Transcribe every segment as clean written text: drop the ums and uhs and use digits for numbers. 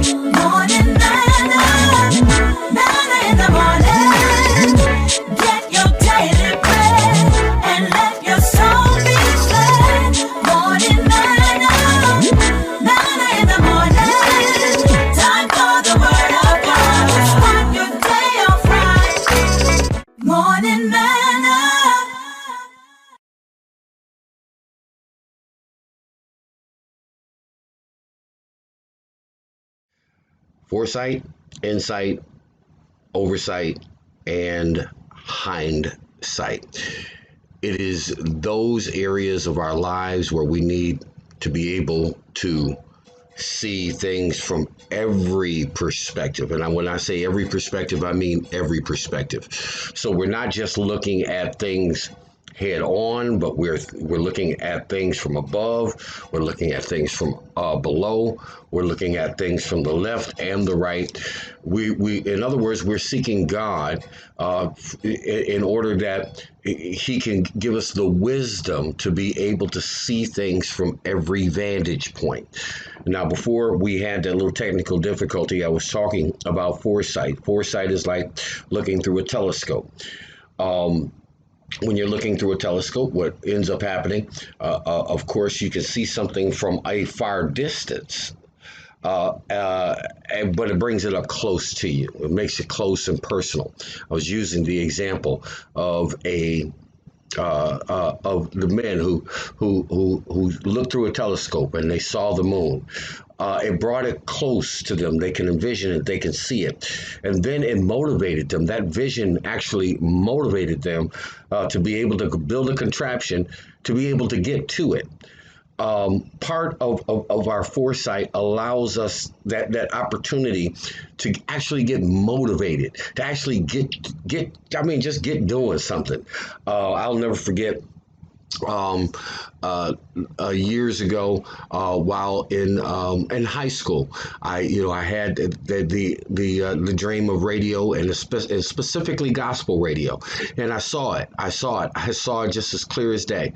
Morning manna, manna in the morning. Get your daily bread and let your soul be fed. Morning manna, manna in the morning. Time for the word of God to start your day off right. Morning manna. Foresight, insight, oversight, and hindsight. It is those areas of our lives where we need to be able to see things from every perspective. And when I say every perspective, I mean every perspective. So we're not just looking at things head on, but we're looking at things from above. We're looking at things from below. We're looking at things from the left and the right. We in other words, we're seeking God in order that He can give us the wisdom to be able to see things from every vantage point. Now, before we had that little technical difficulty, I was talking about foresight. Foresight is like looking through a telescope. When you're looking through a telescope, what ends up happening, of course, you can see something from a far distance, but it brings it up close to you. It makes it close and personal. I was using the example of of the men who looked through a telescope and they saw the moon. It brought it close to them. They can envision it. They can see it. And then it motivated them. That vision actually motivated them to be able to build a contraption to be able to get to it. Part of our foresight allows us that opportunity to actually get motivated, to actually just get doing something. I'll never forget um, years ago while in high school. I had the dream of radio and specifically gospel radio, and I saw it. I saw it just as clear as day.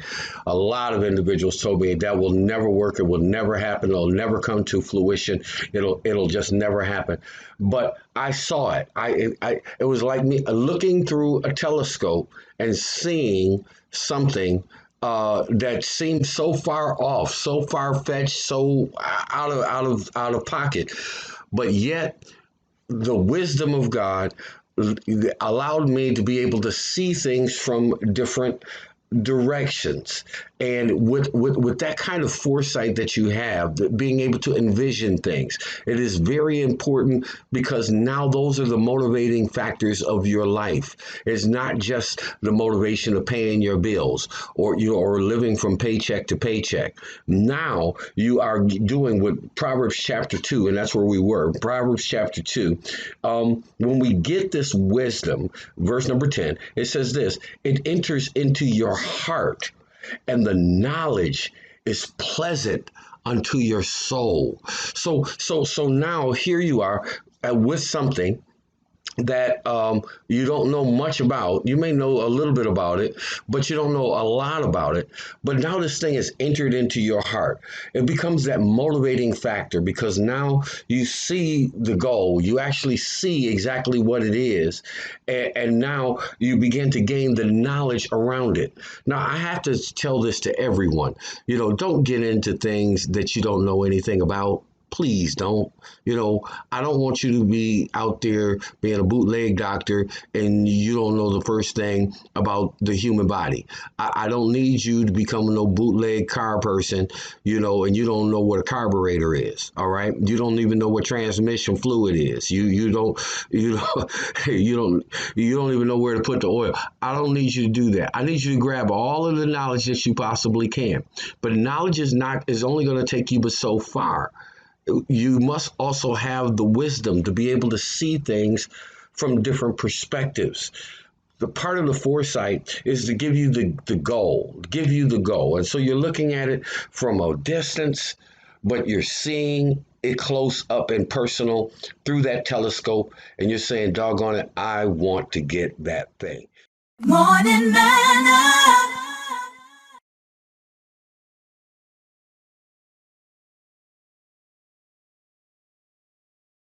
A lot of individuals told me that will never work. It will never happen. It'll never come to fruition. It'll just never happen. But I saw it. It was like me looking through a telescope and seeing something that seemed so far off, so far fetched, so out of pocket, but yet the wisdom of God allowed me to be able to see things from different directions. And with that kind of foresight that you have, being able to envision things, it is very important because now those are the motivating factors of your life. It's not just the motivation of paying your bills or living from paycheck to paycheck. Now you are doing what Proverbs chapter 2, and that's where we were, Proverbs chapter 2. When we get this wisdom, verse number 10, it says this: it enters into your heart, and the knowledge is pleasant unto your soul. So now here you are with something that you don't know much about. You may know a little bit about it, but you don't know a lot about it. But now this thing is entered into your heart. It becomes that motivating factor because now you see the goal. You actually see exactly what it is. And now you begin to gain the knowledge around it. Now, I have to tell this to everyone. Don't get into things that you don't know anything about. Please don't. I don't want you to be out there being a bootleg doctor and you don't know the first thing about the human body. I don't need you to become no bootleg car person, and you don't know what a carburetor is. All right. You don't even know what transmission fluid is. You don't even know where to put the oil. I don't need you to do that. I need you to grab all of the knowledge that you possibly can. But knowledge is only going to take you but so far. You must also have the wisdom to be able to see things from different perspectives. The part of the foresight is to give you the goal, And so you're looking at it from a distance, but you're seeing it close up and personal through that telescope. And you're saying, doggone it, I want to get that thing. Morning manna.